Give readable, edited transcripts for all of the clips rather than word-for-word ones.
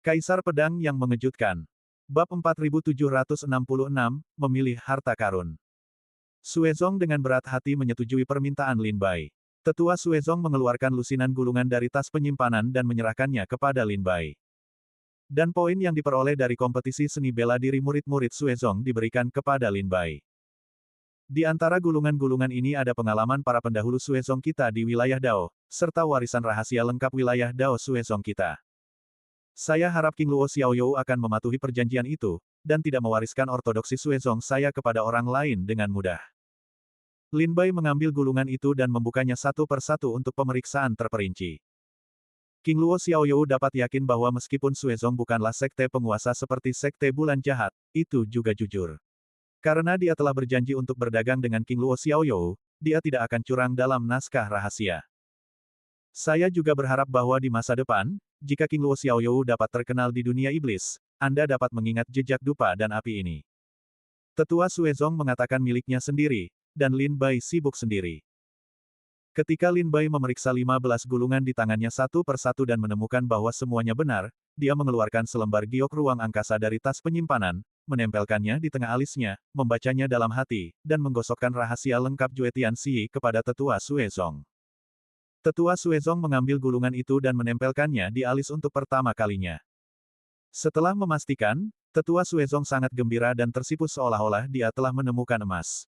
Kaisar Pedang yang Mengejutkan. Bab 4766, Memilih Harta Karun. Suezong dengan berat hati menyetujui permintaan Lin Bai. Tetua Suezong mengeluarkan lusinan gulungan dari tas penyimpanan dan menyerahkannya kepada Lin Bai. Dan poin yang diperoleh dari kompetisi seni bela diri murid-murid Suezong diberikan kepada Lin Bai. Di antara gulungan-gulungan ini ada pengalaman para pendahulu Suezong kita di wilayah Dao, serta warisan rahasia lengkap wilayah Dao Suezong kita. Saya harap King Luo Xiaoyou akan mematuhi perjanjian itu, dan tidak mewariskan ortodoksi Suezong saya kepada orang lain dengan mudah. Lin Bai mengambil gulungan itu dan membukanya satu persatu untuk pemeriksaan terperinci. King Luo Xiaoyou dapat yakin bahwa meskipun Suezong bukanlah sekte penguasa seperti sekte bulan jahat, itu juga jujur. Karena dia telah berjanji untuk berdagang dengan King Luo Xiaoyou, dia tidak akan curang dalam naskah rahasia. Saya juga berharap bahwa di masa depan, jika King Luo Xiaoyou dapat terkenal di dunia iblis, Anda dapat mengingat jejak dupa dan api ini. Tetua Suezong mengatakan miliknya sendiri, dan Lin Bai sibuk sendiri. Ketika Lin Bai memeriksa 15 gulungan di tangannya satu persatu dan menemukan bahwa semuanya benar, dia mengeluarkan selembar giok ruang angkasa dari tas penyimpanan, menempelkannya di tengah alisnya, membacanya dalam hati, dan menggosokkan rahasia lengkap Jue Tianxi kepada Tetua Suezong. Tetua Suezong mengambil gulungan itu dan menempelkannya di alis untuk pertama kalinya. Setelah memastikan, Tetua Suezong sangat gembira dan tersipu seolah-olah dia telah menemukan emas.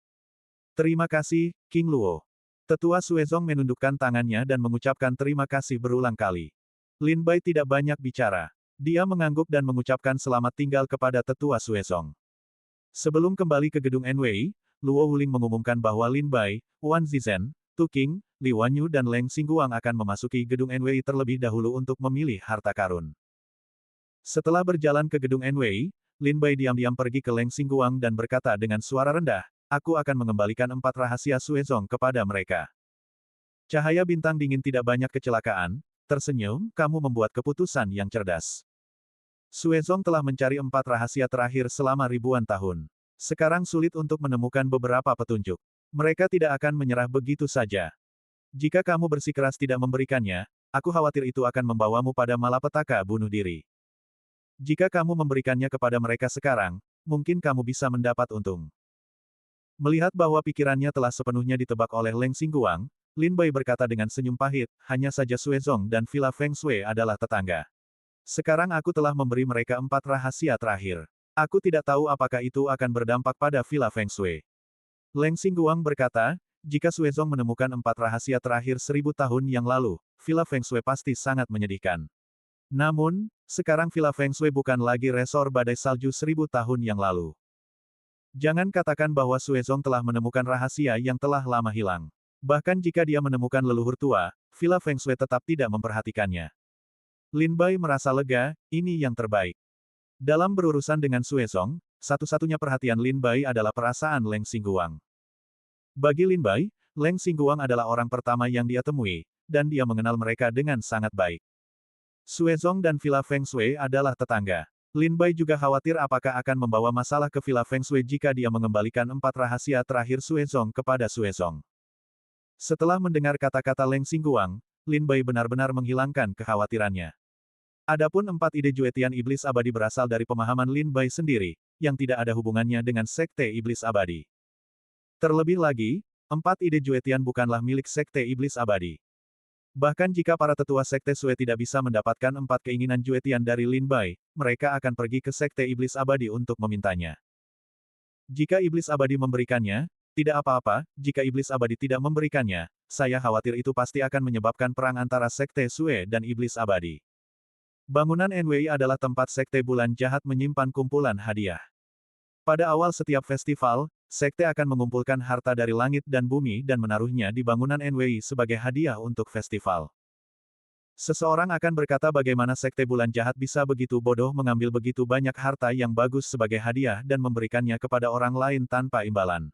Terima kasih, King Luo. Tetua Suezong menundukkan tangannya dan mengucapkan terima kasih berulang kali. Lin Bai tidak banyak bicara. Dia mengangguk dan mengucapkan selamat tinggal kepada Tetua Suezong. Sebelum kembali ke gedung Enwei, Luo Wuling mengumumkan bahwa Lin Bai, Wan Zizhen, Tu King, Li Wanyu dan Leng Xingguang akan memasuki gedung Enwei terlebih dahulu untuk memilih harta karun. Setelah berjalan ke gedung Enwei, Lin Bai diam-diam pergi ke Leng Xingguang dan berkata dengan suara rendah, "Aku akan mengembalikan 4 rahasia Suezong kepada mereka." Cahaya bintang dingin tidak banyak kecelakaan, tersenyum, kamu membuat keputusan yang cerdas. Suezong telah mencari 4 rahasia terakhir selama ribuan tahun. Sekarang sulit untuk menemukan beberapa petunjuk. Mereka tidak akan menyerah begitu saja. Jika kamu bersikeras tidak memberikannya, aku khawatir itu akan membawamu pada malapetaka bunuh diri. Jika kamu memberikannya kepada mereka sekarang, mungkin kamu bisa mendapat untung. Melihat bahwa pikirannya telah sepenuhnya ditebak oleh Leng Xingguang, Lin Bai berkata dengan senyum pahit, hanya saja Suezong dan Villa Feng Shui adalah tetangga. Sekarang aku telah memberi mereka 4 rahasia terakhir. Aku tidak tahu apakah itu akan berdampak pada Villa Feng Shui. Leng Xingguang berkata, jika Suezong menemukan 4 rahasia terakhir 1000 tahun yang lalu, Villa Feng Shui pasti sangat menyedihkan. Namun, sekarang Villa Feng Shui bukan lagi resor badai salju 1000 tahun yang lalu. Jangan katakan bahwa Suezong telah menemukan rahasia yang telah lama hilang. Bahkan jika dia menemukan leluhur tua, Villa Feng Shui tetap tidak memperhatikannya. Lin Bai merasa lega, ini yang terbaik. Dalam berurusan dengan Suezong, satu-satunya perhatian Lin Bai adalah perasaan Leng Xingguang. Bagi Lin Bai, Leng Xingguang adalah orang pertama yang dia temui, dan dia mengenal mereka dengan sangat baik. Suezong dan Villa Feng Shui adalah tetangga. Lin Bai juga khawatir apakah akan membawa masalah ke Villa Feng Shui jika dia mengembalikan 4 rahasia terakhir Suezong kepada Suezong. Setelah mendengar kata-kata Leng Xingguang, Lin Bai benar-benar menghilangkan kekhawatirannya. Adapun 4 ide Juetian Iblis Abadi berasal dari pemahaman Lin Bai sendiri, yang tidak ada hubungannya dengan Sekte Iblis Abadi. Terlebih lagi, 4 ide Juetian bukanlah milik Sekte Iblis Abadi. Bahkan jika para tetua Sekte Sui tidak bisa mendapatkan 4 keinginan Juetian dari Lin Bai, mereka akan pergi ke Sekte Iblis Abadi untuk memintanya. Jika Iblis Abadi memberikannya, tidak apa-apa, jika Iblis Abadi tidak memberikannya, saya khawatir itu pasti akan menyebabkan perang antara Sekte Sui dan Iblis Abadi. Bangunan Enwei adalah tempat Sekte Bulan Jahat menyimpan kumpulan hadiah. Pada awal setiap festival, Sekte akan mengumpulkan harta dari langit dan bumi dan menaruhnya di bangunan Enwei sebagai hadiah untuk festival. Seseorang akan berkata bagaimana Sekte Bulan Jahat bisa begitu bodoh mengambil begitu banyak harta yang bagus sebagai hadiah dan memberikannya kepada orang lain tanpa imbalan.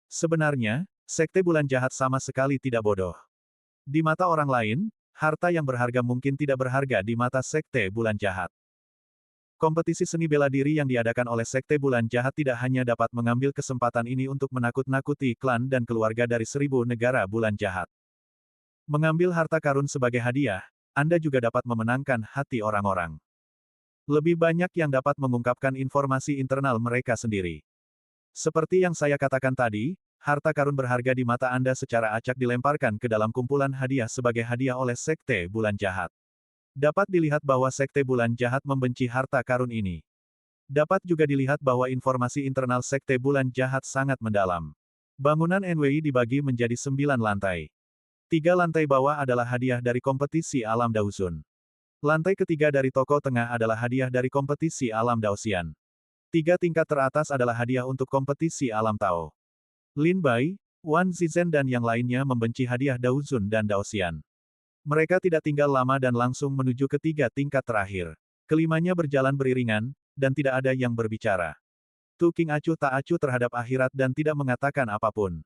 Sebenarnya, Sekte Bulan Jahat sama sekali tidak bodoh. Di mata orang lain, harta yang berharga mungkin tidak berharga di mata Sekte Bulan Jahat. Kompetisi seni bela diri yang diadakan oleh Sekte Bulan Jahat tidak hanya dapat mengambil kesempatan ini untuk menakut-nakuti klan dan keluarga dari 1000 negara Bulan Jahat. Mengambil harta karun sebagai hadiah, Anda juga dapat memenangkan hati orang-orang. Lebih banyak yang dapat mengungkapkan informasi internal mereka sendiri. Seperti yang saya katakan tadi, harta karun berharga di mata Anda secara acak dilemparkan ke dalam kumpulan hadiah sebagai hadiah oleh Sekte Bulan Jahat. Dapat dilihat bahwa Sekte Bulan Jahat membenci harta karun ini. Dapat juga dilihat bahwa informasi internal Sekte Bulan Jahat sangat mendalam. Bangunan NWI dibagi menjadi 9 lantai. 3 lantai bawah adalah hadiah dari kompetisi alam Daosun. Lantai ketiga dari toko tengah adalah hadiah dari kompetisi alam Daosian. 3 tingkat teratas adalah hadiah untuk kompetisi alam Tao. Lin Bai, Wan Zizhen dan yang lainnya membenci hadiah Daosun dan Daosian. Mereka tidak tinggal lama dan langsung menuju ke 3 tingkat terakhir. Kelimanya berjalan beriringan, dan tidak ada yang berbicara. Tu King acuh tak acuh terhadap akhirat dan tidak mengatakan apapun.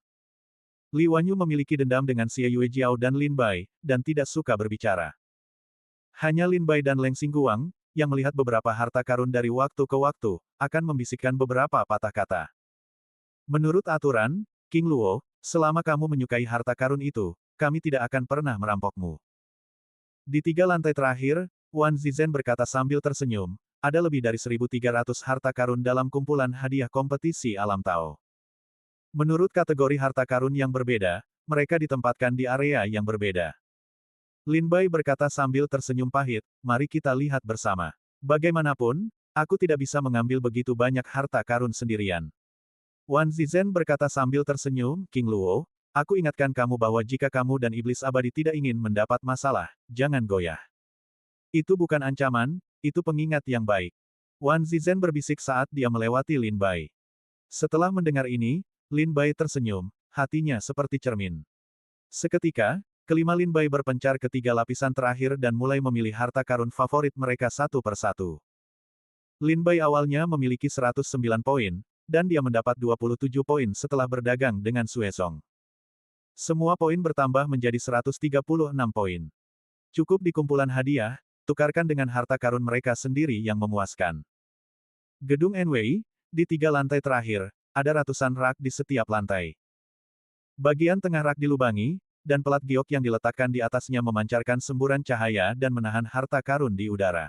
Li Wanyu memiliki dendam dengan Xie Yuejiao dan Lin Bai, dan tidak suka berbicara. Hanya Lin Bai dan Leng Xingguang, yang melihat beberapa harta karun dari waktu ke waktu, akan membisikkan beberapa patah kata. Menurut aturan, King Luo, selama kamu menyukai harta karun itu, kami tidak akan pernah merampokmu. Di 3 lantai terakhir, Wan Zizhen berkata sambil tersenyum, ada lebih dari 1.300 harta karun dalam kumpulan hadiah kompetisi alam Tao. Menurut kategori harta karun yang berbeda, mereka ditempatkan di area yang berbeda. Lin Bai berkata sambil tersenyum pahit, mari kita lihat bersama. Bagaimanapun, aku tidak bisa mengambil begitu banyak harta karun sendirian. Wan Zizhen berkata sambil tersenyum, King Luo, aku ingatkan kamu bahwa jika kamu dan iblis abadi tidak ingin mendapat masalah, jangan goyah. Itu bukan ancaman, itu pengingat yang baik. Wan Zizhen berbisik saat dia melewati Lin Bai. Setelah mendengar ini, Lin Bai tersenyum, hatinya seperti cermin. Seketika, kelima Lin Bai berpencar ke 3 lapisan terakhir dan mulai memilih harta karun favorit mereka satu persatu. Lin Bai awalnya memiliki 109 poin, dan dia mendapat 27 poin setelah berdagang dengan Suezong. Semua poin bertambah menjadi 136 poin. Cukup di kumpulan hadiah, tukarkan dengan harta karun mereka sendiri yang memuaskan. Gedung NWI, di 3 lantai terakhir, ada ratusan rak di setiap lantai. Bagian tengah rak dilubangi, dan pelat giok yang diletakkan di atasnya memancarkan semburan cahaya dan menahan harta karun di udara.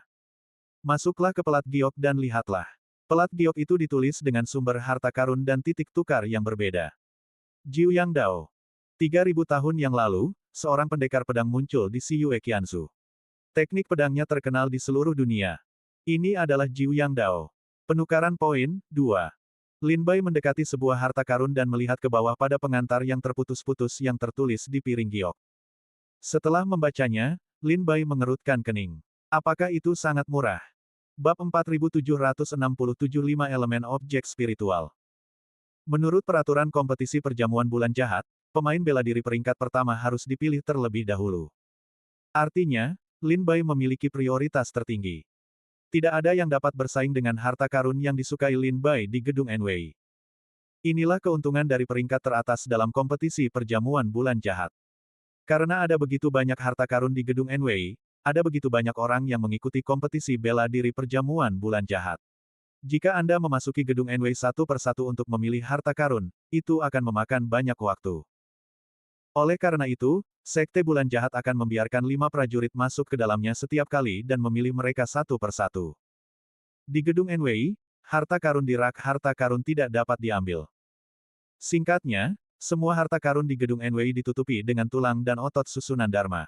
Masuklah ke pelat giok dan lihatlah. Pelat giok itu ditulis dengan sumber harta karun dan titik tukar yang berbeda. Jiu Yang Dao. 3.000 tahun yang lalu, seorang pendekar pedang muncul di Siyue Qianzu. Teknik pedangnya terkenal di seluruh dunia. Ini adalah Jiu Yang Dao. Penukaran poin, 2. Lin Bai mendekati sebuah harta karun dan melihat ke bawah pada pengantar yang terputus-putus yang tertulis di piring giok. Setelah membacanya, Lin Bai mengerutkan kening. Apakah itu sangat murah? Bab 4767 5 Elemen Objek Spiritual. Menurut peraturan kompetisi perjamuan bulan jahat, pemain bela diri peringkat pertama harus dipilih terlebih dahulu. Artinya, Lin Bai memiliki prioritas tertinggi. Tidak ada yang dapat bersaing dengan harta karun yang disukai Lin Bai di gedung NWI. Inilah keuntungan dari peringkat teratas dalam kompetisi perjamuan bulan jahat. Karena ada begitu banyak harta karun di gedung NWI, ada begitu banyak orang yang mengikuti kompetisi bela diri perjamuan bulan jahat. Jika Anda memasuki gedung NWI satu persatu untuk memilih harta karun, itu akan memakan banyak waktu. Oleh karena itu, Sekte Bulan Jahat akan membiarkan 5 prajurit masuk ke dalamnya setiap kali dan memilih mereka satu persatu. Di gedung NWI, harta karun di rak harta karun tidak dapat diambil. Singkatnya, semua harta karun di gedung NWI ditutupi dengan tulang dan otot susunan Dharma.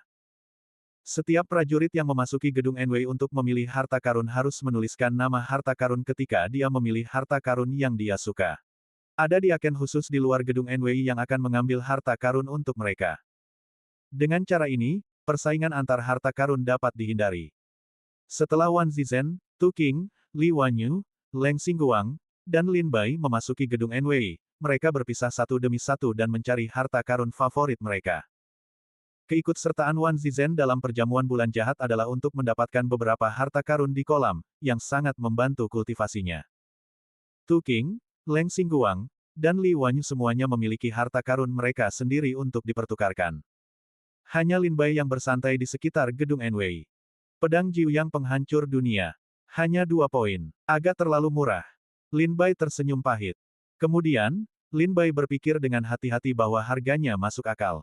Setiap prajurit yang memasuki gedung NWI untuk memilih harta karun harus menuliskan nama harta karun ketika dia memilih harta karun yang dia suka. Ada diaken khusus di luar gedung NWI yang akan mengambil harta karun untuk mereka. Dengan cara ini, persaingan antar harta karun dapat dihindari. Setelah Wan Zizhen, Tu King, Li Wanyu, Leng Xingguang, dan Lin Bai memasuki gedung NWI, mereka berpisah satu demi satu dan mencari harta karun favorit mereka. Keikutsertaan Wan Zizhen dalam perjamuan bulan jahat adalah untuk mendapatkan beberapa harta karun di kolam, yang sangat membantu kultivasinya. Tu King, Leng Xingguang, dan Li Wanyu semuanya memiliki harta karun mereka sendiri untuk dipertukarkan. Hanya Lin Bai yang bersantai di sekitar gedung NWI. Pedang Jiu Yang penghancur dunia. Hanya 2 poin. Agak terlalu murah. Lin Bai tersenyum pahit. Kemudian, Lin Bai berpikir dengan hati-hati bahwa harganya masuk akal.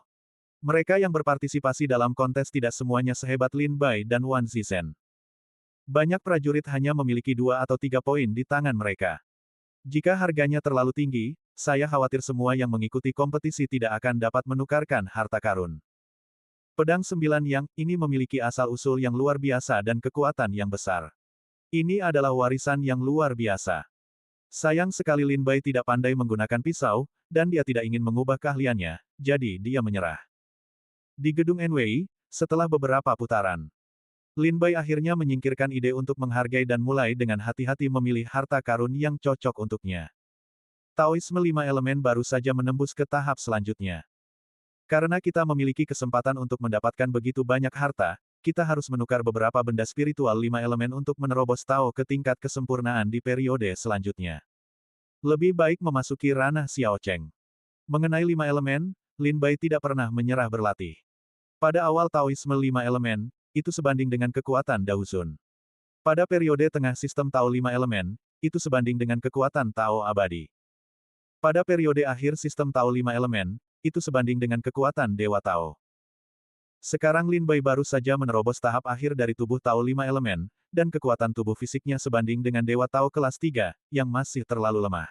Mereka yang berpartisipasi dalam kontes tidak semuanya sehebat Lin Bai dan Wan Zizhen. Banyak prajurit hanya memiliki 2 atau 3 poin di tangan mereka. Jika harganya terlalu tinggi, saya khawatir semua yang mengikuti kompetisi tidak akan dapat menukarkan harta karun. Pedang 9 yang ini memiliki asal-usul yang luar biasa dan kekuatan yang besar. Ini adalah warisan yang luar biasa. Sayang sekali Lin Bai tidak pandai menggunakan pisau, dan dia tidak ingin mengubah keahliannya, jadi dia menyerah. Di gedung Enwei, setelah beberapa putaran, Lin Bai akhirnya menyingkirkan ide untuk menghargai dan mulai dengan hati-hati memilih harta karun yang cocok untuknya. Taoisme 5 elemen baru saja menembus ke tahap selanjutnya. Karena kita memiliki kesempatan untuk mendapatkan begitu banyak harta, kita harus menukar beberapa benda spiritual 5 elemen untuk menerobos Tao ke tingkat kesempurnaan di periode selanjutnya. Lebih baik memasuki ranah Xiao Cheng. Mengenai 5 elemen, Lin Bai tidak pernah menyerah berlatih. Pada awal Taoisme 5 elemen, itu sebanding dengan kekuatan Daosun. Pada periode tengah sistem Tao 5 elemen, itu sebanding dengan kekuatan Tao abadi. Pada periode akhir sistem Tao 5 elemen, itu sebanding dengan kekuatan Dewa Tao. Sekarang Lin Bai baru saja menerobos tahap akhir dari tubuh Tao 5 elemen, dan kekuatan tubuh fisiknya sebanding dengan Dewa Tao kelas 3, yang masih terlalu lemah.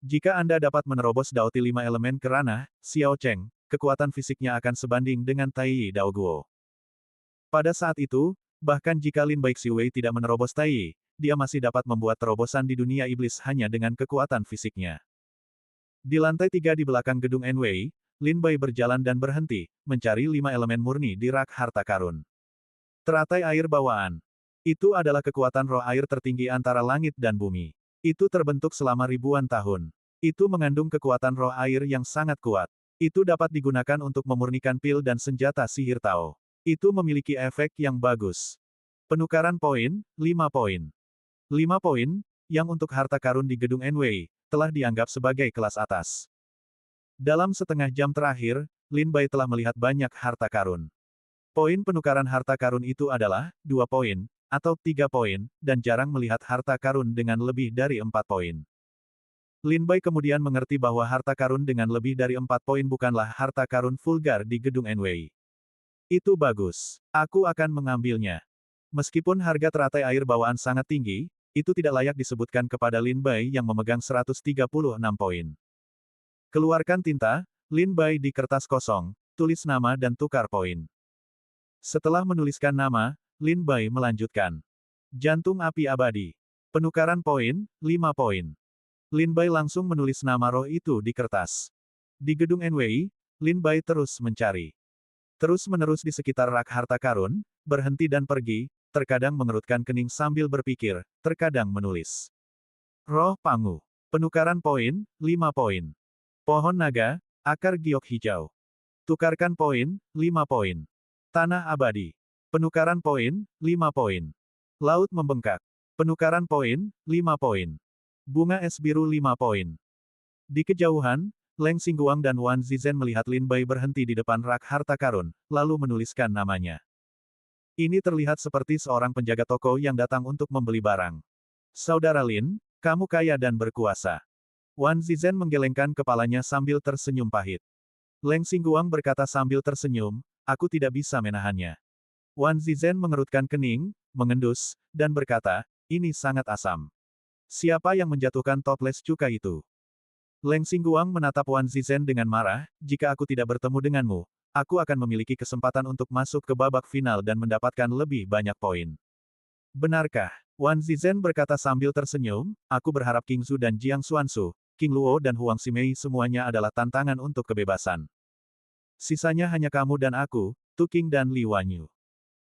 Jika Anda dapat menerobos Daoti 5 elemen ke ranah Xiao Cheng, kekuatan fisiknya akan sebanding dengan Tai Dao Guo. Pada saat itu, bahkan jika Lin Bai Xiwei tidak menerobos Tai, dia masih dapat membuat terobosan di dunia iblis hanya dengan kekuatan fisiknya. Di lantai 3 di belakang gedung Enwei, Lin Bai berjalan dan berhenti, mencari 5 elemen murni di rak harta karun. Teratai air bawaan. Itu adalah kekuatan roh air tertinggi antara langit dan bumi. Itu terbentuk selama ribuan tahun. Itu mengandung kekuatan roh air yang sangat kuat. Itu dapat digunakan untuk memurnikan pil dan senjata sihir Tao. Itu memiliki efek yang bagus. Penukaran poin, 5 poin. 5 poin, yang untuk harta karun di gedung Enwei, telah dianggap sebagai kelas atas. Dalam setengah jam terakhir, Lin Bai telah melihat banyak harta karun. Poin penukaran harta karun itu adalah 2 poin, atau 3 poin, dan jarang melihat harta karun dengan lebih dari 4 poin. Lin Bai kemudian mengerti bahwa harta karun dengan lebih dari 4 poin bukanlah harta karun vulgar di gedung Enwei. Itu bagus. Aku akan mengambilnya. Meskipun harga teratai air bawaan sangat tinggi, itu tidak layak disebutkan kepada Lin Bai yang memegang 136 poin. Keluarkan tinta, Lin Bai di kertas kosong, tulis nama dan tukar poin. Setelah menuliskan nama, Lin Bai melanjutkan. Jantung api abadi. Penukaran poin, 5 poin. Lin Bai langsung menulis nama roh itu di kertas. Di gedung Enwei, Lin Bai terus mencari. Terus-menerus di sekitar rak harta karun, berhenti dan pergi, terkadang mengerutkan kening sambil berpikir, terkadang menulis. Roh Pangu. Penukaran poin, 5 poin. Pohon naga, akar giok hijau. Tukarkan poin, 5 poin. Tanah abadi. Penukaran poin, 5 poin. Laut membengkak. Penukaran poin, 5 poin. Bunga es biru 5 poin. Di kejauhan, Leng Xingguang dan Wan Zizhen melihat Lin Bai berhenti di depan rak harta karun, lalu menuliskan namanya. Ini terlihat seperti seorang penjaga toko yang datang untuk membeli barang. Saudara Lin, kamu kaya dan berkuasa. Wan Zizhen menggelengkan kepalanya sambil tersenyum pahit. Leng Xingguang berkata sambil tersenyum, aku tidak bisa menahannya. Wan Zizhen mengerutkan kening, mengendus, dan berkata, ini sangat asam. Siapa yang menjatuhkan toples cuka itu? Leng Xingguang menatap Wan Zizhen dengan marah, jika aku tidak bertemu denganmu, aku akan memiliki kesempatan untuk masuk ke babak final dan mendapatkan lebih banyak poin. Benarkah? Wan Zizhen berkata sambil tersenyum, aku berharap King Zhu dan Jiang Xuansu, King Luo dan Huang Ximei semuanya adalah tantangan untuk kebebasan. Sisanya hanya kamu dan aku, Tu King dan Li Wanyu.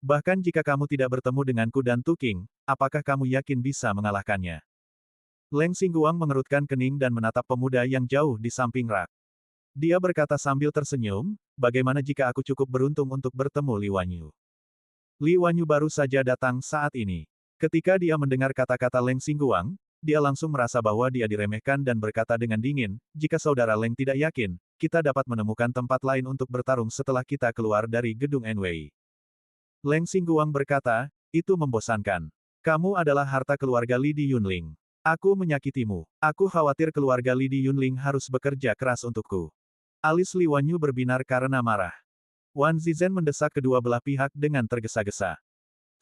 Bahkan jika kamu tidak bertemu denganku dan Tu King, apakah kamu yakin bisa mengalahkannya? Leng Xingguang mengerutkan kening dan menatap pemuda yang jauh di samping rak. Dia berkata sambil tersenyum, bagaimana jika aku cukup beruntung untuk bertemu Li Wanyu? Li Wanyu baru saja datang saat ini. Ketika dia mendengar kata-kata Leng Xingguang, dia langsung merasa bahwa dia diremehkan dan berkata dengan dingin, jika saudara Leng tidak yakin, kita dapat menemukan tempat lain untuk bertarung setelah kita keluar dari gedung Enwei. Leng Xingguang berkata, itu membosankan. Kamu adalah harta keluarga Li Di Yunling. Aku menyakitimu. Aku khawatir keluarga Li Di Yunling harus bekerja keras untukku. Alis Li Wanyu berbinar karena marah. Wan Zizhen mendesak kedua belah pihak dengan tergesa-gesa.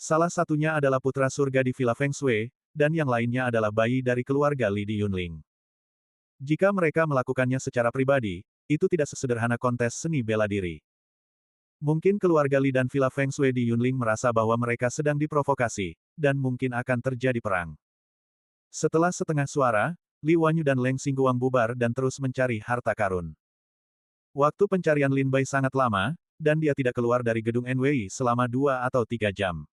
Salah satunya adalah putra surga di Villa Feng Shui, dan yang lainnya adalah bayi dari keluarga Li di Yunling. Jika mereka melakukannya secara pribadi, itu tidak sesederhana kontes seni bela diri. Mungkin keluarga Li dan Villa Feng Shui di Yunling merasa bahwa mereka sedang diprovokasi, dan mungkin akan terjadi perang. Setelah setengah suara, Li Wanyu dan Leng Xingguang bubar dan terus mencari harta karun. Waktu pencarian Lin Bai sangat lama, dan dia tidak keluar dari gedung NWI selama 2 atau 3 jam.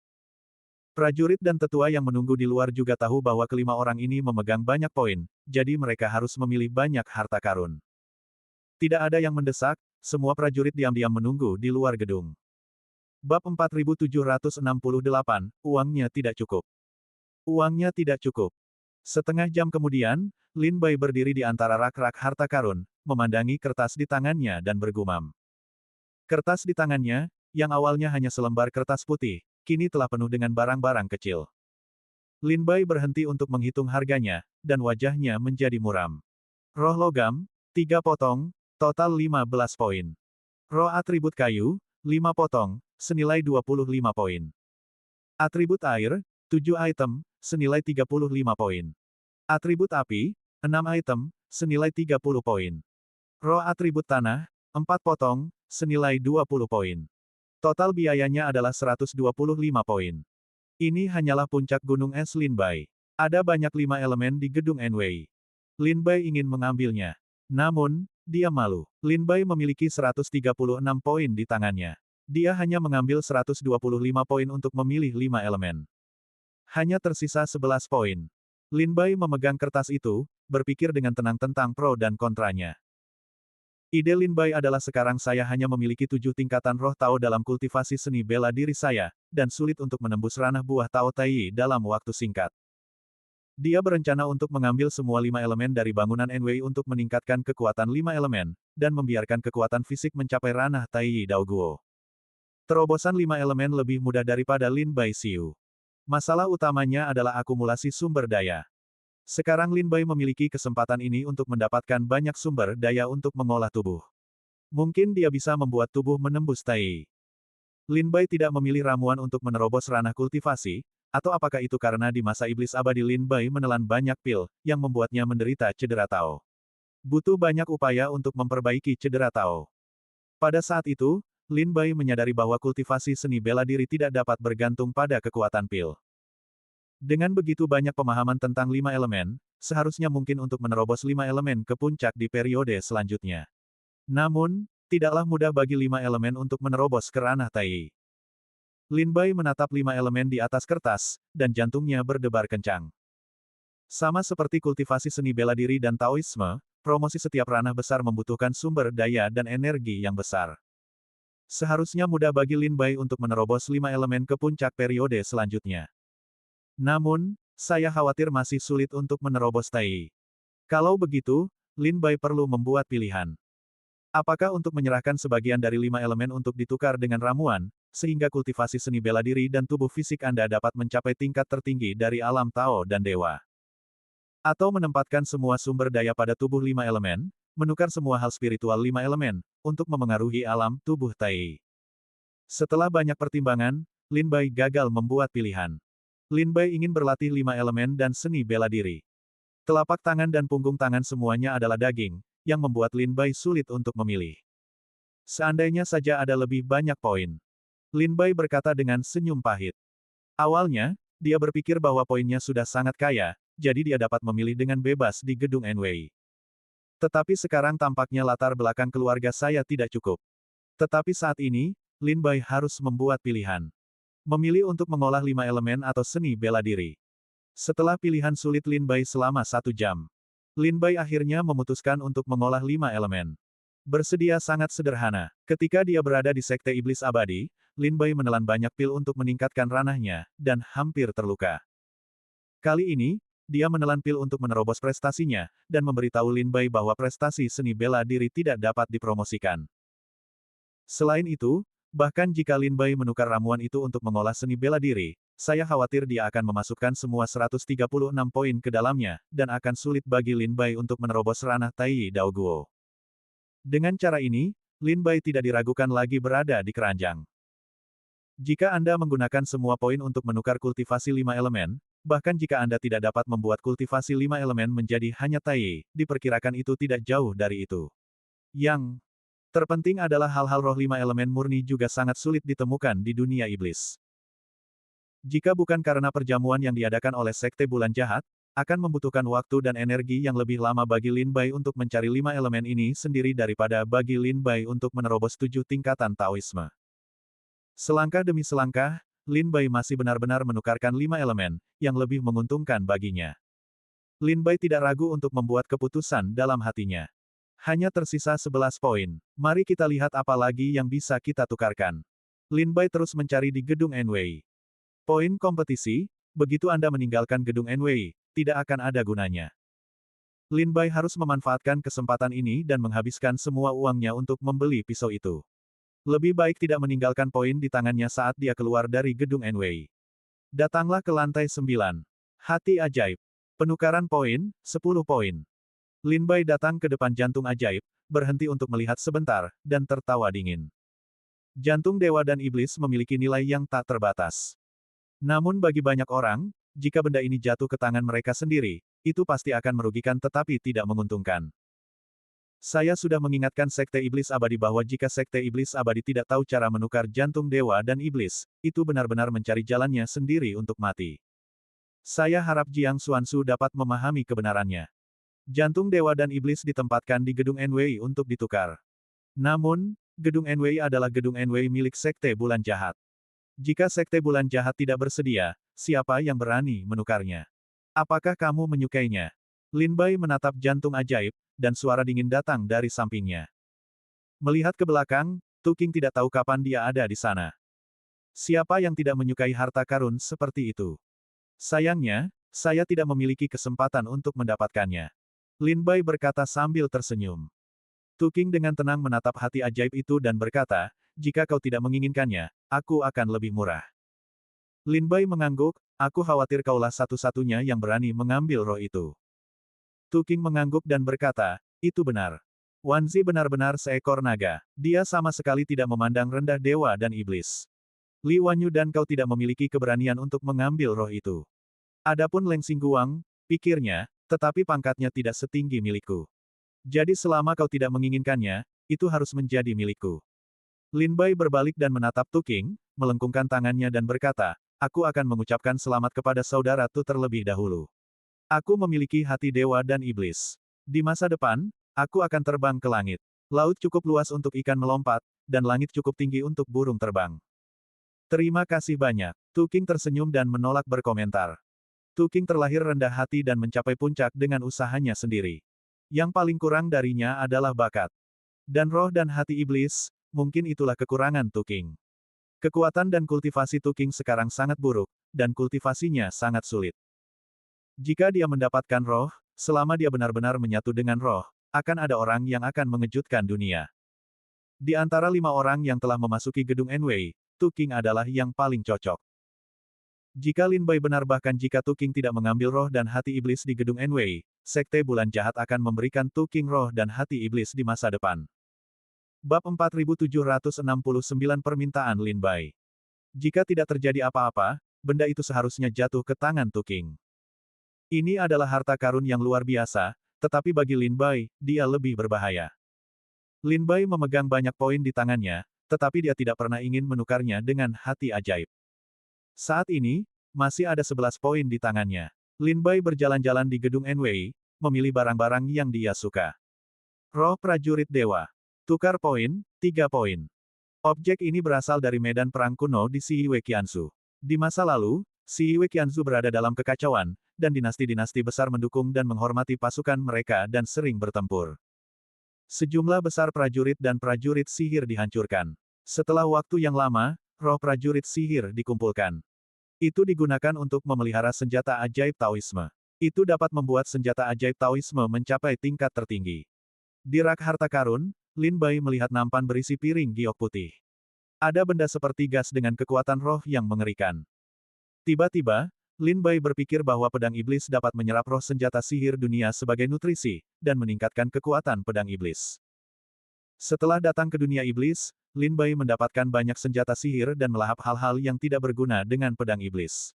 Prajurit dan tetua yang menunggu di luar juga tahu bahwa kelima orang ini memegang banyak poin, jadi mereka harus memilih banyak harta karun. Tidak ada yang mendesak, semua prajurit diam-diam menunggu di luar gedung. Bab 4768, uangnya tidak cukup. Uangnya tidak cukup. Setengah jam kemudian, Lin Bai berdiri di antara rak-rak harta karun, memandangi kertas di tangannya dan bergumam. Kertas di tangannya, yang awalnya hanya selembar kertas putih, kini telah penuh dengan barang-barang kecil. Lin Bai berhenti untuk menghitung harganya, dan wajahnya menjadi muram. Roh logam, 3 potong, total 15 poin. Roh atribut kayu, 5 potong, senilai 25 poin. Atribut air, 7 item, senilai 35 poin. Atribut api, 6 item, senilai 30 poin. Roh atribut tanah, 4 potong, senilai 20 poin. Total biayanya adalah 125 poin. Ini hanyalah puncak gunung es Lin Bai. Ada banyak 5 elemen di gedung NWI. Lin Bai ingin mengambilnya. Namun, dia malu. Lin Bai memiliki 136 poin di tangannya. Dia hanya mengambil 125 poin untuk memilih 5 elemen. Hanya tersisa 11 poin. Lin Bai memegang kertas itu, berpikir dengan tenang tentang pro dan kontranya. Ide Lin Bai adalah sekarang saya hanya memiliki 7 tingkatan roh Tao dalam kultivasi seni bela diri saya, dan sulit untuk menembus ranah buah Tao Tai dalam waktu singkat. Dia berencana untuk mengambil semua 5 elemen dari bangunan NWI untuk meningkatkan kekuatan 5 elemen, dan membiarkan kekuatan fisik mencapai ranah Tai Dao Guo. Terobosan 5 elemen lebih mudah daripada Lin Bai Xiu. Masalah utamanya adalah akumulasi sumber daya. Sekarang Lin Bai memiliki kesempatan ini untuk mendapatkan banyak sumber daya untuk mengolah tubuh. Mungkin dia bisa membuat tubuh menembus Tai. Lin Bai tidak memilih ramuan untuk menerobos ranah kultivasi, atau apakah itu karena di masa iblis abadi Lin Bai menelan banyak pil, yang membuatnya menderita cedera Tao. Butuh banyak upaya untuk memperbaiki cedera Tao. Pada saat itu, Lin Bai menyadari bahwa kultivasi seni bela diri tidak dapat bergantung pada kekuatan pil. Dengan begitu banyak pemahaman tentang 5 elemen, seharusnya mungkin untuk menerobos 5 elemen ke puncak di periode selanjutnya. Namun, tidaklah mudah bagi 5 elemen untuk menerobos ke ranah Tai. Lin Bai menatap 5 elemen di atas kertas, dan jantungnya berdebar kencang. Sama seperti kultivasi seni bela diri dan Taoisme, promosi setiap ranah besar membutuhkan sumber daya dan energi yang besar. Seharusnya mudah bagi Lin Bai untuk menerobos 5 elemen ke puncak periode selanjutnya. Namun, saya khawatir masih sulit untuk menerobos Tai. Kalau begitu, Lin Bai perlu membuat pilihan. Apakah untuk menyerahkan sebagian dari 5 elemen untuk ditukar dengan ramuan, sehingga kultivasi seni bela diri dan tubuh fisik Anda dapat mencapai tingkat tertinggi dari alam Tao dan Dewa? Atau menempatkan semua sumber daya pada tubuh 5 elemen, menukar semua hal spiritual 5 elemen, untuk memengaruhi alam tubuh Tai. Setelah banyak pertimbangan, Lin Bai gagal membuat pilihan. Lin Bai ingin berlatih 5 elemen dan seni bela diri. Telapak tangan dan punggung tangan semuanya adalah daging, yang membuat Lin Bai sulit untuk memilih. Seandainya saja ada lebih banyak poin. Lin Bai berkata dengan senyum pahit. Awalnya, dia berpikir bahwa poinnya sudah sangat kaya, jadi dia dapat memilih dengan bebas di gedung NWI. Tetapi sekarang tampaknya latar belakang keluarga saya tidak cukup. Tetapi saat ini, Lin Bai harus membuat pilihan. Memilih untuk mengolah 5 elemen atau seni bela diri. Setelah pilihan sulit Lin Bai selama 1 jam, Lin Bai akhirnya memutuskan untuk mengolah 5 elemen. Bersedia sangat sederhana. Ketika dia berada di Sekte Iblis Abadi, Lin Bai menelan banyak pil untuk meningkatkan ranahnya, dan hampir terluka. Kali ini, dia menelan pil untuk menerobos prestasinya, dan memberitahu Lin Bai bahwa prestasi seni bela diri tidak dapat dipromosikan. Selain itu, bahkan jika Lin Bai menukar ramuan itu untuk mengolah seni bela diri, saya khawatir dia akan memasukkan semua 136 poin ke dalamnya, dan akan sulit bagi Lin Bai untuk menerobos ranah Tai Dao Guo. Dengan cara ini, Lin Bai tidak diragukan lagi berada di keranjang. Jika Anda menggunakan semua poin untuk menukar kultivasi 5 elemen, bahkan jika Anda tidak dapat membuat kultivasi 5 elemen menjadi hanya Tai, diperkirakan itu tidak jauh dari itu. Yang terpenting adalah hal-hal roh 5 elemen murni juga sangat sulit ditemukan di dunia iblis. Jika bukan karena perjamuan yang diadakan oleh Sekte Bulan Jahat, akan membutuhkan waktu dan energi yang lebih lama bagi Lin Bai untuk mencari 5 elemen ini sendiri daripada bagi Lin Bai untuk menerobos 7 tingkatan Taoisme. Selangkah demi selangkah, Lin Bai masih benar-benar menukarkan 5 elemen, yang lebih menguntungkan baginya. Lin Bai tidak ragu untuk membuat keputusan dalam hatinya. Hanya tersisa 11 poin. Mari kita lihat apa lagi yang bisa kita tukarkan. Lin Bai terus mencari di gedung Enwei. Poin kompetisi, begitu Anda meninggalkan gedung Enwei, tidak akan ada gunanya. Lin Bai harus memanfaatkan kesempatan ini dan menghabiskan semua uangnya untuk membeli pisau itu. Lebih baik tidak meninggalkan poin di tangannya saat dia keluar dari gedung Enwei. Datanglah ke lantai 9. Hati ajaib. Penukaran poin, 10 poin. Lin Bai datang ke depan jantung ajaib, berhenti untuk melihat sebentar, dan tertawa dingin. Jantung dewa dan iblis memiliki nilai yang tak terbatas. Namun bagi banyak orang, jika benda ini jatuh ke tangan mereka sendiri, itu pasti akan merugikan tetapi tidak menguntungkan. Saya sudah mengingatkan Sekte Iblis Abadi bahwa jika Sekte Iblis Abadi tidak tahu cara menukar jantung dewa dan iblis, itu benar-benar mencari jalannya sendiri untuk mati. Saya harap Jiang Xuanzu dapat memahami kebenarannya. Jantung dewa dan iblis ditempatkan di gedung Enwei untuk ditukar. Namun, gedung Enwei adalah gedung Enwei milik Sekte Bulan Jahat. Jika Sekte Bulan Jahat tidak bersedia, siapa yang berani menukarnya? Apakah kamu menyukainya? Lin Bai menatap jantung ajaib, dan suara dingin datang dari sampingnya. Melihat ke belakang, Tu King tidak tahu kapan dia ada di sana. Siapa yang tidak menyukai harta karun seperti itu? Sayangnya, saya tidak memiliki kesempatan untuk mendapatkannya. Lin Bai berkata sambil tersenyum. Tu King dengan tenang menatap hati ajaib itu dan berkata, jika kau tidak menginginkannya, aku akan lebih murah. Lin Bai mengangguk, aku khawatir kaulah satu-satunya yang berani mengambil roh itu. Tu King mengangguk dan berkata, itu benar. Wanzi benar-benar seekor naga. Dia sama sekali tidak memandang rendah dewa dan iblis. Li Wanyu dan kau tidak memiliki keberanian untuk mengambil roh itu. Adapun Leng Xingguang, pikirnya, tetapi pangkatnya tidak setinggi milikku. Jadi selama kau tidak menginginkannya, itu harus menjadi milikku. Lin Bai berbalik dan menatap Tu King, melengkungkan tangannya dan berkata, aku akan mengucapkan selamat kepada saudara Tu terlebih dahulu. Aku memiliki hati dewa dan iblis. Di masa depan, aku akan terbang ke langit. Laut cukup luas untuk ikan melompat, dan langit cukup tinggi untuk burung terbang. Terima kasih banyak. Tu King tersenyum dan menolak berkomentar. Tu King terlahir rendah hati dan mencapai puncak dengan usahanya sendiri. Yang paling kurang darinya adalah bakat. Dan roh dan hati iblis, mungkin itulah kekurangan Tu King. Kekuatan dan kultivasi Tu King sekarang sangat buruk, dan kultivasinya sangat sulit. Jika dia mendapatkan roh, selama dia benar-benar menyatu dengan roh, akan ada orang yang akan mengejutkan dunia. Di antara 5 orang yang telah memasuki gedung Enwei, Tu King adalah yang paling cocok. Jika Lin Bai benar bahkan jika Tu King tidak mengambil roh dan hati iblis di gedung Enwei, Sekte Bulan Jahat akan memberikan Tu King roh dan hati iblis di masa depan. Bab 4769 Permintaan Lin Bai. Jika tidak terjadi apa-apa, benda itu seharusnya jatuh ke tangan Tu King. Ini adalah harta karun yang luar biasa, tetapi bagi Lin Bai, dia lebih berbahaya. Lin Bai memegang banyak poin di tangannya, tetapi dia tidak pernah ingin menukarnya dengan hati ajaib. Saat ini, masih ada 11 poin di tangannya. Lin Bai berjalan-jalan di gedung Enwei, memilih barang-barang yang dia suka. Roh prajurit dewa. Tukar poin, 3 poin. Objek ini berasal dari medan perang kuno di Siwe Qianzu. Di masa lalu, Siwe Qianzu berada dalam kekacauan, dan dinasti-dinasti besar mendukung dan menghormati pasukan mereka dan sering bertempur. Sejumlah besar prajurit dan prajurit sihir dihancurkan. Setelah waktu yang lama, roh prajurit sihir dikumpulkan. Itu digunakan untuk memelihara senjata ajaib Taoisme. Itu dapat membuat senjata ajaib Taoisme mencapai tingkat tertinggi. Di rak harta karun, Lin Bai melihat nampan berisi piring giok putih. Ada benda seperti gas dengan kekuatan roh yang mengerikan. Tiba-tiba, Lin Bai berpikir bahwa pedang iblis dapat menyerap roh senjata sihir dunia sebagai nutrisi, dan meningkatkan kekuatan pedang iblis. Setelah datang ke dunia iblis, Lin Bai mendapatkan banyak senjata sihir dan melahap hal-hal yang tidak berguna dengan pedang iblis.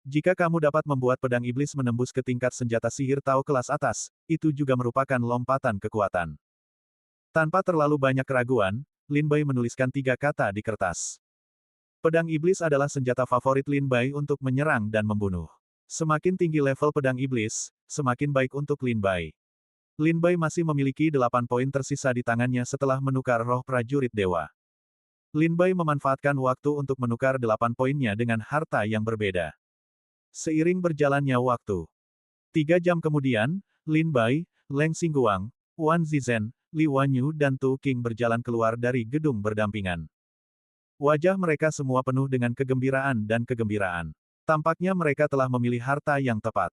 Jika kamu dapat membuat pedang iblis menembus ke tingkat senjata sihir Tao kelas atas, itu juga merupakan lompatan kekuatan. Tanpa terlalu banyak keraguan, Lin Bai menuliskan 3 kata di kertas. Pedang iblis adalah senjata favorit Lin Bai untuk menyerang dan membunuh. Semakin tinggi level pedang iblis, semakin baik untuk Lin Bai. Lin Bai masih memiliki 8 poin tersisa di tangannya setelah menukar roh prajurit dewa. Lin Bai memanfaatkan waktu untuk menukar 8 poinnya dengan harta yang berbeda. Seiring berjalannya waktu. 3 jam kemudian, Lin Bai, Leng Xingguang, Wan Zizhen, Li Wanyu dan Tu Qing berjalan keluar dari gedung berdampingan. Wajah mereka semua penuh dengan kegembiraan dan kegembiraan. Tampaknya mereka telah memilih harta yang tepat.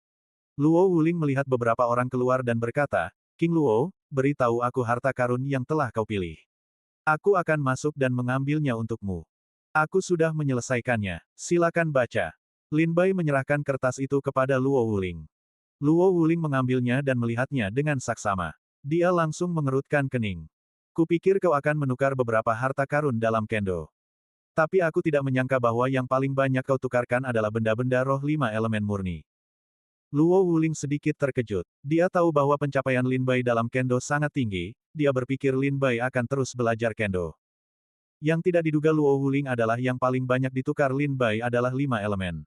Luo Wuling melihat beberapa orang keluar dan berkata, King Luo, beritahu aku harta karun yang telah kau pilih. Aku akan masuk dan mengambilnya untukmu. Aku sudah menyelesaikannya. Silakan baca. Lin Bai menyerahkan kertas itu kepada Luo Wuling. Luo Wuling mengambilnya dan melihatnya dengan saksama. Dia langsung mengerutkan kening. Kupikir kau akan menukar beberapa harta karun dalam kendo. Tapi aku tidak menyangka bahwa yang paling banyak kau tukarkan adalah benda-benda roh 5 elemen murni. Luo Wuling sedikit terkejut. Dia tahu bahwa pencapaian Lin Bai dalam kendo sangat tinggi, dia berpikir Lin Bai akan terus belajar kendo. Yang tidak diduga Luo Wuling adalah yang paling banyak ditukar Lin Bai adalah 5 elemen.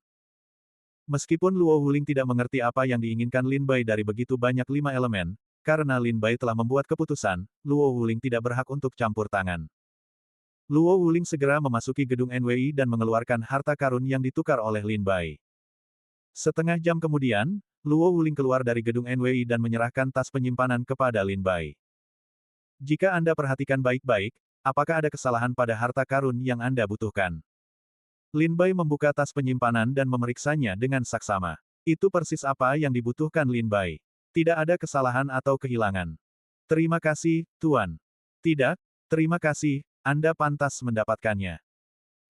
Meskipun Luo Wuling tidak mengerti apa yang diinginkan Lin Bai dari begitu banyak 5 elemen, karena Lin Bai telah membuat keputusan, Luo Wuling tidak berhak untuk campur tangan. Luo Wuling segera memasuki gedung NWI dan mengeluarkan harta karun yang ditukar oleh Lin Bai. Setengah jam kemudian, Luo Wuling keluar dari gedung NWI dan menyerahkan tas penyimpanan kepada Lin Bai. Jika Anda perhatikan baik-baik, apakah ada kesalahan pada harta karun yang Anda butuhkan? Lin Bai membuka tas penyimpanan dan memeriksanya dengan saksama. Itu persis apa yang dibutuhkan Lin Bai. Tidak ada kesalahan atau kehilangan. Terima kasih, Tuan. Tidak, terima kasih, Anda pantas mendapatkannya.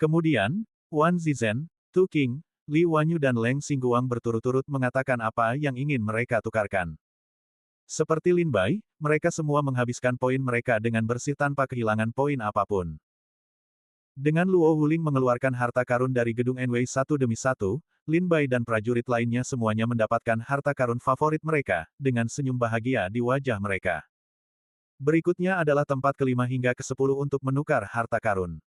Kemudian, Wan Zizhen, Tu Qing, Li Wanyu dan Leng Xingguang berturut-turut mengatakan apa yang ingin mereka tukarkan. Seperti Lin Bai, mereka semua menghabiskan poin mereka dengan bersih tanpa kehilangan poin apapun. Dengan Luo Wuling mengeluarkan harta karun dari gedung NWI satu demi satu, Lin Bai dan prajurit lainnya semuanya mendapatkan harta karun favorit mereka, dengan senyum bahagia di wajah mereka. Berikutnya adalah tempat kelima hingga ke-10 untuk menukar harta karun.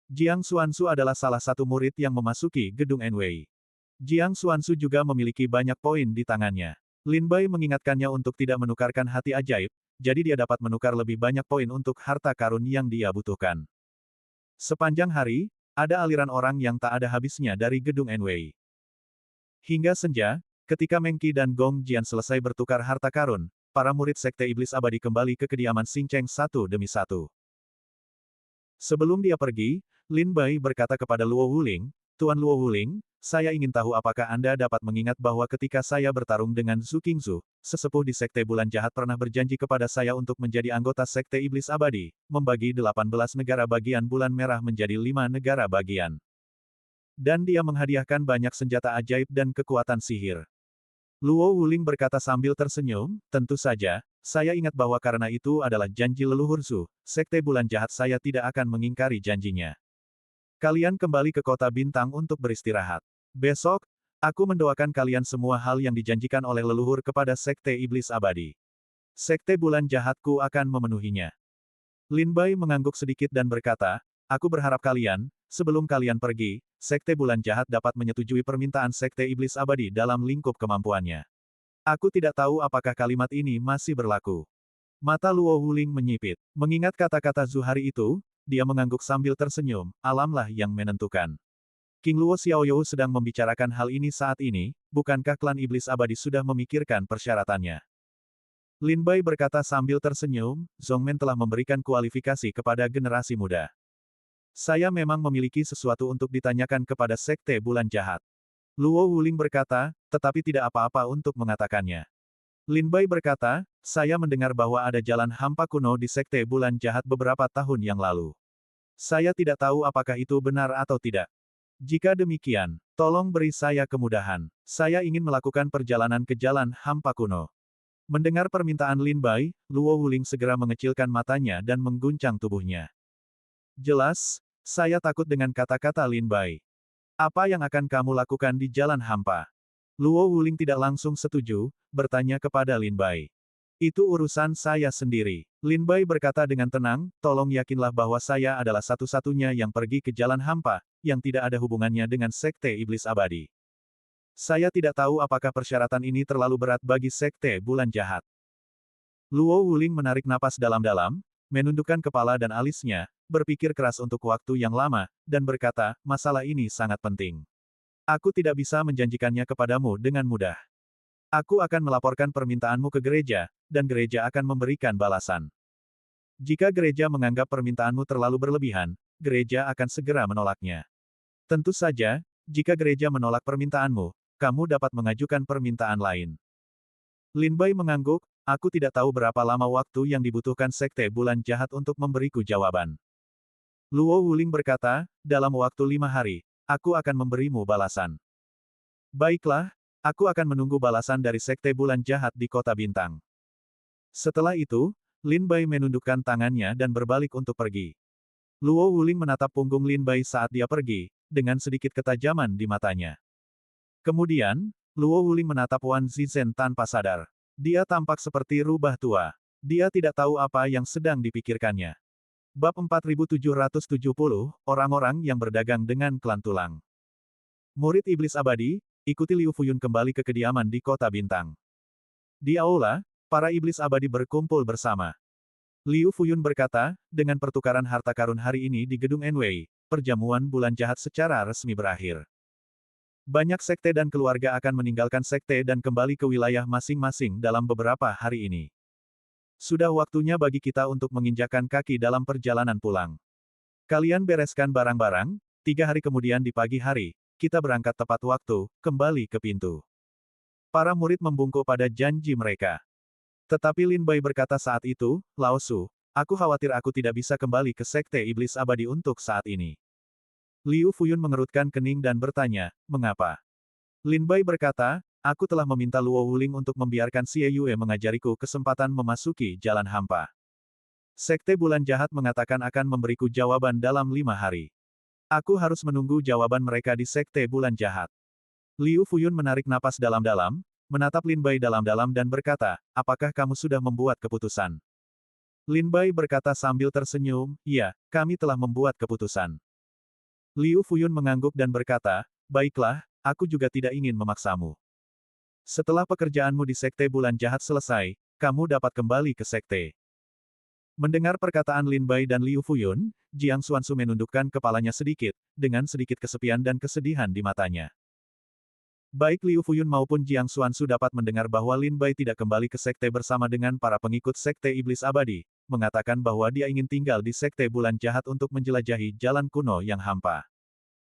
Jiang Xuanzu adalah salah satu murid yang memasuki gedung NWI. Jiang Xuanzu juga memiliki banyak poin di tangannya. Lin Bai mengingatkannya untuk tidak menukarkan hati ajaib, jadi dia dapat menukar lebih banyak poin untuk harta karun yang dia butuhkan. Sepanjang hari, ada aliran orang yang tak ada habisnya dari gedung NWI. Hingga senja, ketika Meng Qi dan Gong Jian selesai bertukar harta karun, para murid Sekte Iblis Abadi kembali ke kediaman Xing Cheng satu demi satu. Sebelum dia pergi, Lin Bai berkata kepada Luo Wuling, Tuan Luo Wuling, saya ingin tahu apakah Anda dapat mengingat bahwa ketika saya bertarung dengan Zhu Qingzu, sesepuh di Sekte Bulan Jahat pernah berjanji kepada saya untuk menjadi anggota Sekte Iblis Abadi, membagi 18 negara bagian Bulan Merah menjadi 5 negara bagian. Dan dia menghadiahkan banyak senjata ajaib dan kekuatan sihir. Luo Wuling berkata sambil tersenyum, tentu saja, saya ingat bahwa karena itu adalah janji leluhur Zhu, Sekte Bulan Jahat saya tidak akan mengingkari janjinya. Kalian kembali ke Kota Bintang untuk beristirahat. Besok, aku mendoakan kalian semua hal yang dijanjikan oleh leluhur kepada Sekte Iblis Abadi. Sekte Bulan Jahatku akan memenuhinya. Lin Bai mengangguk sedikit dan berkata, aku berharap kalian, sebelum kalian pergi, Sekte Bulan Jahat dapat menyetujui permintaan Sekte Iblis Abadi dalam lingkup kemampuannya. Aku tidak tahu apakah kalimat ini masih berlaku. Mata Luo Wuling menyipit. Mengingat kata-kata Zhu hari itu, dia mengangguk sambil tersenyum, alamlah yang menentukan. King Luo Xiaoyou sedang membicarakan hal ini saat ini, bukankah klan Iblis Abadi sudah memikirkan persyaratannya? Lin Bai berkata sambil tersenyum, Zhongmen telah memberikan kualifikasi kepada generasi muda. Saya memang memiliki sesuatu untuk ditanyakan kepada Sekte Bulan Jahat. Luo Wuling berkata, tetapi tidak apa-apa untuk mengatakannya. Lin Bai berkata, saya mendengar bahwa ada jalan hampa kuno di Sekte Bulan Jahat beberapa tahun yang lalu. Saya tidak tahu apakah itu benar atau tidak. Jika demikian, tolong beri saya kemudahan. Saya ingin melakukan perjalanan ke jalan hampa kuno. Mendengar permintaan Lin Bai, Luo Wuling segera mengecilkan matanya dan mengguncang tubuhnya. Jelas, saya takut dengan kata-kata Lin Bai. Apa yang akan kamu lakukan di jalan hampa? Luo Wuling tidak langsung setuju, bertanya kepada Lin Bai. Itu urusan saya sendiri. Lin Bai berkata dengan tenang, tolong yakinlah bahwa saya adalah satu-satunya yang pergi ke jalan hampa, yang tidak ada hubungannya dengan Sekte Iblis Abadi. Saya tidak tahu apakah persyaratan ini terlalu berat bagi Sekte Bulan Jahat. Luo Wuling menarik napas dalam-dalam, menundukkan kepala dan alisnya, berpikir keras untuk waktu yang lama, dan berkata, masalah ini sangat penting. Aku tidak bisa menjanjikannya kepadamu dengan mudah. Aku akan melaporkan permintaanmu ke gereja, dan gereja akan memberikan balasan. Jika gereja menganggap permintaanmu terlalu berlebihan, gereja akan segera menolaknya. Tentu saja, jika gereja menolak permintaanmu, kamu dapat mengajukan permintaan lain. Lin Bai mengangguk, aku tidak tahu berapa lama waktu yang dibutuhkan Sekte Bulan Jahat untuk memberiku jawaban. Luo Wuling berkata, dalam waktu 5 hari, aku akan memberimu balasan. Baiklah, aku akan menunggu balasan dari Sekte Bulan Jahat di Kota Bintang. Setelah itu, Lin Bai menundukkan tangannya dan berbalik untuk pergi. Luo Wuling menatap punggung Lin Bai saat dia pergi, dengan sedikit ketajaman di matanya. Kemudian, Luo Wuling menatap Wan Zizhen tanpa sadar. Dia tampak seperti rubah tua. Dia tidak tahu apa yang sedang dipikirkannya. Bab 4770, orang-orang yang berdagang dengan klan tulang. Murid Iblis Abadi, ikuti Liu Fuyun kembali ke kediaman di Kota Bintang. Di aula, para Iblis Abadi berkumpul bersama. Liu Fuyun berkata, dengan pertukaran harta karun hari ini di Gedung Enwei, perjamuan bulan jahat secara resmi berakhir. Banyak sekte dan keluarga akan meninggalkan sekte dan kembali ke wilayah masing-masing dalam beberapa hari ini. Sudah waktunya bagi kita untuk menginjakkan kaki dalam perjalanan pulang. Kalian bereskan barang-barang, 3 hari kemudian di pagi hari, kita berangkat tepat waktu, kembali ke pintu. Para murid membungkuk pada janji mereka. Tetapi Lin Bai berkata saat itu, Lao Su, aku khawatir aku tidak bisa kembali ke Sekte Iblis Abadi untuk saat ini. Liu Fuyun mengerutkan kening dan bertanya, mengapa? Lin Bai berkata, aku telah meminta Luo Wuling untuk membiarkan Xie Yue mengajariku kesempatan memasuki jalan hampa. Sekte Bulan Jahat mengatakan akan memberiku jawaban dalam 5 hari. Aku harus menunggu jawaban mereka di Sekte Bulan Jahat. Liu Fuyun menarik napas dalam-dalam, menatap Lin Bai dalam-dalam dan berkata, apakah kamu sudah membuat keputusan? Lin Bai berkata sambil tersenyum, iya, kami telah membuat keputusan. Liu Fuyun mengangguk dan berkata, baiklah, aku juga tidak ingin memaksamu. Setelah pekerjaanmu di Sekte Bulan Jahat selesai, kamu dapat kembali ke Sekte. Mendengar perkataan Lin Bai dan Liu Fuyun, Jiang Xuansu menundukkan kepalanya sedikit, dengan sedikit kesepian dan kesedihan di matanya. Baik Liu Fuyun maupun Jiang Xuansu dapat mendengar bahwa Lin Bai tidak kembali ke sekte bersama dengan para pengikut Sekte Iblis Abadi, mengatakan bahwa dia ingin tinggal di Sekte Bulan Jahat untuk menjelajahi jalan kuno yang hampa.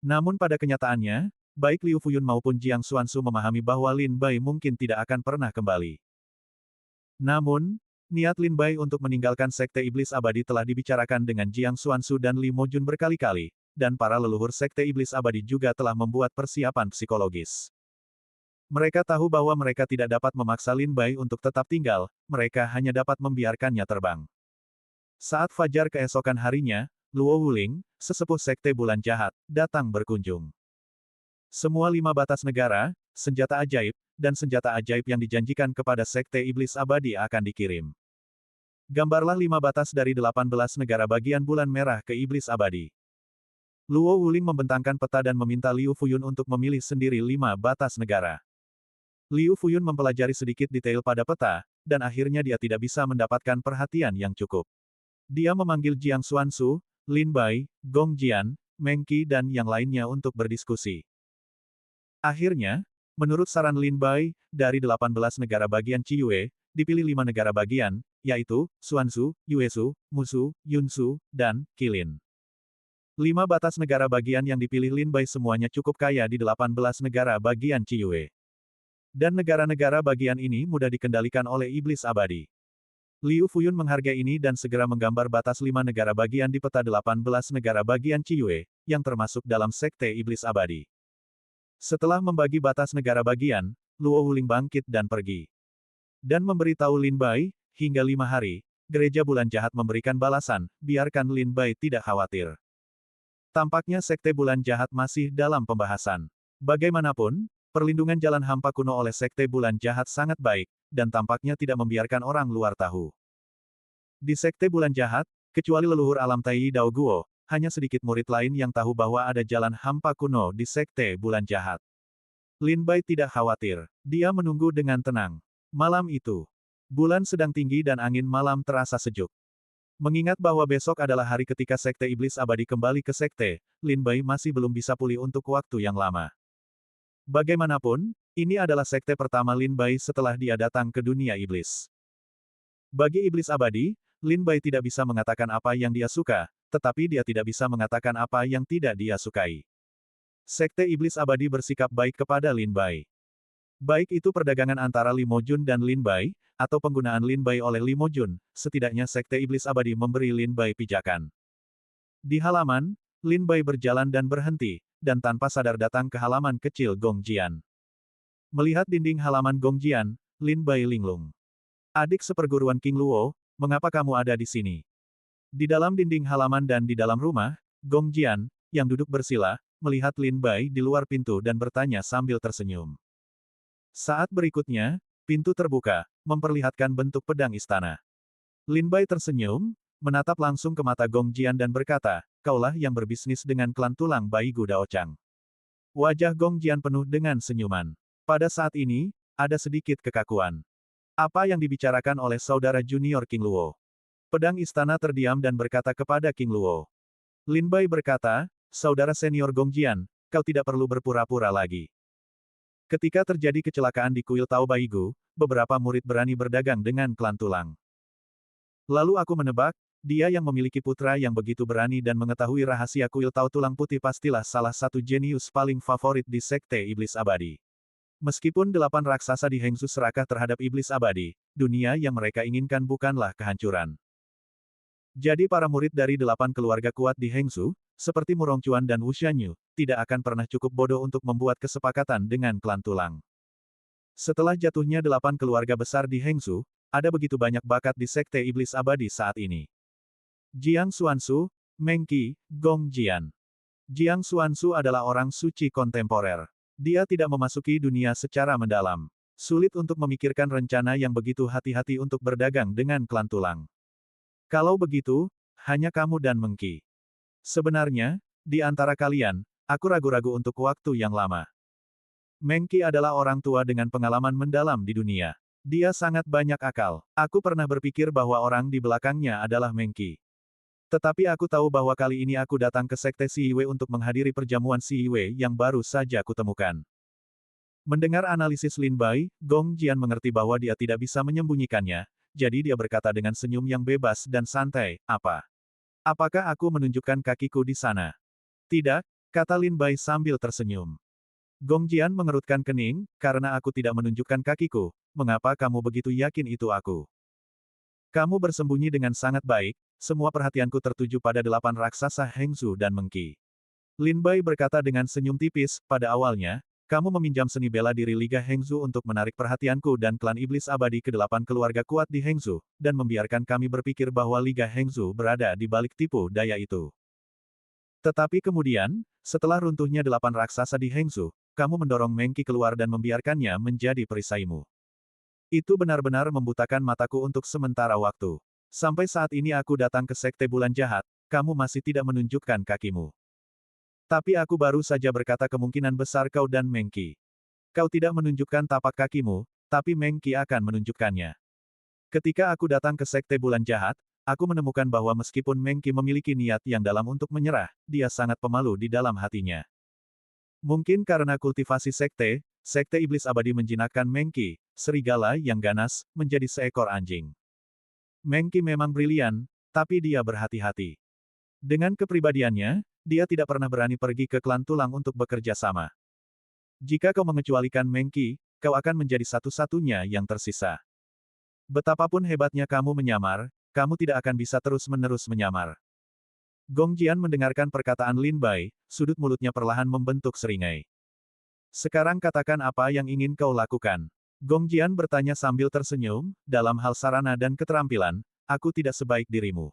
Namun pada kenyataannya, baik Liu Fuyun maupun Jiang Xuansu memahami bahwa Lin Bai mungkin tidak akan pernah kembali. Namun, niat Lin Bai untuk meninggalkan Sekte Iblis Abadi telah dibicarakan dengan Jiang Xuansu dan Li Mojun berkali-kali, dan para leluhur Sekte Iblis Abadi juga telah membuat persiapan psikologis. Mereka tahu bahwa mereka tidak dapat memaksa Lin Bai untuk tetap tinggal, mereka hanya dapat membiarkannya terbang. Saat fajar keesokan harinya, Luo Wuling, sesepuh Sekte Bulan Jahat, datang berkunjung. Semua 5 batas negara, senjata ajaib, dan senjata ajaib yang dijanjikan kepada Sekte Iblis Abadi akan dikirim. Gambarlah 5 batas dari 18 negara bagian bulan merah ke Iblis Abadi. Luo Wuling membentangkan peta dan meminta Liu Fuyun untuk memilih sendiri 5 batas negara. Liu Fuyun mempelajari sedikit detail pada peta, dan akhirnya dia tidak bisa mendapatkan perhatian yang cukup. Dia memanggil Jiang Xuansu, Lin Bai, Gong Jian, Meng Qi dan yang lainnya untuk berdiskusi. Akhirnya, menurut saran Lin Bai, dari 18 negara bagian Ciyue, dipilih 5 negara bagian, yaitu, Xuansu, Yuesu, Musu, Yunsu, dan Qilin. 5 batas negara bagian yang dipilih Lin Bai semuanya cukup kaya di 18 negara bagian Ciyue. Dan negara-negara bagian ini mudah dikendalikan oleh Iblis Abadi. Liu Fuyun menghargai ini dan segera menggambar batas 5 negara bagian di peta 18 negara bagian Ciyue, yang termasuk dalam Sekte Iblis Abadi. Setelah membagi batas negara bagian, Luo Wuling bangkit dan pergi. Dan memberitahu Lin Bai, hingga 5 hari, gereja bulan jahat memberikan balasan, biarkan Lin Bai tidak khawatir. Tampaknya sekte bulan jahat masih dalam pembahasan. Bagaimanapun, perlindungan jalan hampa kuno oleh sekte bulan jahat sangat baik, dan tampaknya tidak membiarkan orang luar tahu. Di sekte bulan jahat, kecuali leluhur alam Tai Dao Guo, hanya sedikit murid lain yang tahu bahwa ada jalan hampa kuno di sekte bulan jahat. Lin Bai tidak khawatir. Dia menunggu dengan tenang. Malam itu, bulan sedang tinggi dan angin malam terasa sejuk. Mengingat bahwa besok adalah hari ketika sekte iblis abadi kembali ke sekte, Lin Bai masih belum bisa pulih untuk waktu yang lama. Bagaimanapun, ini adalah sekte pertama Lin Bai setelah dia datang ke dunia iblis. Bagi iblis abadi, Lin Bai tidak bisa mengatakan apa yang dia suka, tetapi dia tidak bisa mengatakan apa yang tidak dia sukai. Sekte iblis abadi bersikap baik kepada Lin Bai. Baik itu perdagangan antara Limo Jun dan Lin Bai, atau penggunaan Lin Bai oleh Limo Jun, setidaknya sekte iblis abadi memberi Lin Bai pijakan. Di halaman, Lin Bai berjalan dan berhenti, dan tanpa sadar datang ke halaman kecil Gong Jian. Melihat dinding halaman Gong Jian, Lin Bai linglung. Adik seperguruan King Luo, mengapa kamu ada di sini? Di dalam dinding halaman dan di dalam rumah, Gong Jian, yang duduk bersila, melihat Lin Bai di luar pintu dan bertanya sambil tersenyum. Saat berikutnya, pintu terbuka, memperlihatkan bentuk pedang istana. Lin Bai tersenyum, menatap langsung ke mata Gong Jian dan berkata, kaulah yang berbisnis dengan klan tulang Baigu Daochang. Wajah Gong Jian penuh dengan senyuman. Pada saat ini, ada sedikit kekakuan. Apa yang dibicarakan oleh saudara junior King Luo? Pedang istana terdiam dan berkata kepada King Luo. Lin Bai berkata, saudara senior Gong Jian, kau tidak perlu berpura-pura lagi. Ketika terjadi kecelakaan di kuil Tao Baigu, beberapa murid berani berdagang dengan klan tulang. Lalu aku menebak, dia yang memiliki putra yang begitu berani dan mengetahui rahasia kuil Tao Tulang Putih pastilah salah satu jenius paling favorit di sekte iblis abadi. Meskipun 8 raksasa di Hengsu serakah terhadap iblis abadi, dunia yang mereka inginkan bukanlah kehancuran. Jadi para murid dari 8 keluarga kuat di Hengsu, seperti Murong Chuan dan Wu Shanyu, tidak akan pernah cukup bodoh untuk membuat kesepakatan dengan klan tulang. Setelah jatuhnya 8 keluarga besar di Hengsu, ada begitu banyak bakat di sekte iblis abadi saat ini. Jiang Xuansu, Meng Qi, Gong Jian. Jiang Xuansu adalah orang suci kontemporer. Dia tidak memasuki dunia secara mendalam. Sulit untuk memikirkan rencana yang begitu hati-hati untuk berdagang dengan klan tulang. Kalau begitu, hanya kamu dan Meng Qi. Sebenarnya, di antara kalian, aku ragu-ragu untuk waktu yang lama. Meng Qi adalah orang tua dengan pengalaman mendalam di dunia. Dia sangat banyak akal. Aku pernah berpikir bahwa orang di belakangnya adalah Meng Qi. Tetapi aku tahu bahwa kali ini aku datang ke sekte Siwe untuk menghadiri perjamuan Siwe yang baru saja kutemukan. Mendengar analisis Lin Bai, Gong Jian mengerti bahwa dia tidak bisa menyembunyikannya, jadi dia berkata dengan senyum yang bebas dan santai, apa? Apakah aku menunjukkan kakiku di sana? Tidak, kata Lin Bai sambil tersenyum. Gong Jian mengerutkan kening, karena aku tidak menunjukkan kakiku, mengapa kamu begitu yakin itu aku? Kamu bersembunyi dengan sangat baik, semua perhatianku tertuju pada 8 raksasa Hengsu dan Meng Qi. Lin Bai berkata dengan senyum tipis, pada awalnya, kamu meminjam seni bela diri Liga Hengsu untuk menarik perhatianku dan klan iblis abadi ke-8 keluarga kuat di Hengsu, dan membiarkan kami berpikir bahwa Liga Hengsu berada di balik tipu daya itu. Tetapi kemudian, setelah runtuhnya 8 raksasa di Hengsu, kamu mendorong Meng Qi keluar dan membiarkannya menjadi perisaimu. Itu benar-benar membutakan mataku untuk sementara waktu. Sampai saat ini aku datang ke sekte bulan jahat, kamu masih tidak menunjukkan kakimu. Tapi aku baru saja berkata kemungkinan besar kau dan Meng Qi. Kau tidak menunjukkan tapak kakimu, tapi Meng Qi akan menunjukkannya. Ketika aku datang ke sekte bulan jahat, aku menemukan bahwa meskipun Meng Qi memiliki niat yang dalam untuk menyerah, dia sangat pemalu di dalam hatinya. Mungkin karena kultivasi sekte, sekte iblis abadi menjinakkan Meng Qi, serigala yang ganas, menjadi seekor anjing. Meng Qi memang brilian, tapi dia berhati-hati. Dengan kepribadiannya, dia tidak pernah berani pergi ke klan tulang untuk bekerja sama. Jika kau mengecualikan Meng Qi, kau akan menjadi satu-satunya yang tersisa. Betapapun hebatnya kamu menyamar, kamu tidak akan bisa terus-menerus menyamar. Gong Jian mendengarkan perkataan Lin Bai, sudut mulutnya perlahan membentuk seringai. Sekarang katakan apa yang ingin kau lakukan. Gong Jian bertanya sambil tersenyum, dalam hal sarana dan keterampilan, aku tidak sebaik dirimu.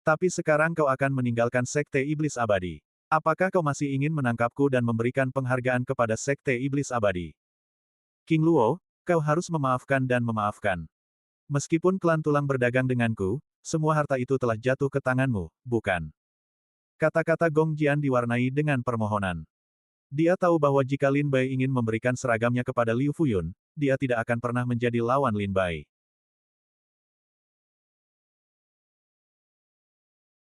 Tapi sekarang kau akan meninggalkan Sekte Iblis Abadi. Apakah kau masih ingin menangkapku dan memberikan penghargaan kepada Sekte Iblis Abadi? King Luo, kau harus memaafkan dan memaafkan. Meskipun klan tulang berdagang denganku, semua harta itu telah jatuh ke tanganmu, bukan? Kata-kata Gong Jian diwarnai dengan permohonan. Dia tahu bahwa jika Lin Bai ingin memberikan seragamnya kepada Liu Fuyun, dia tidak akan pernah menjadi lawan Lin Bai.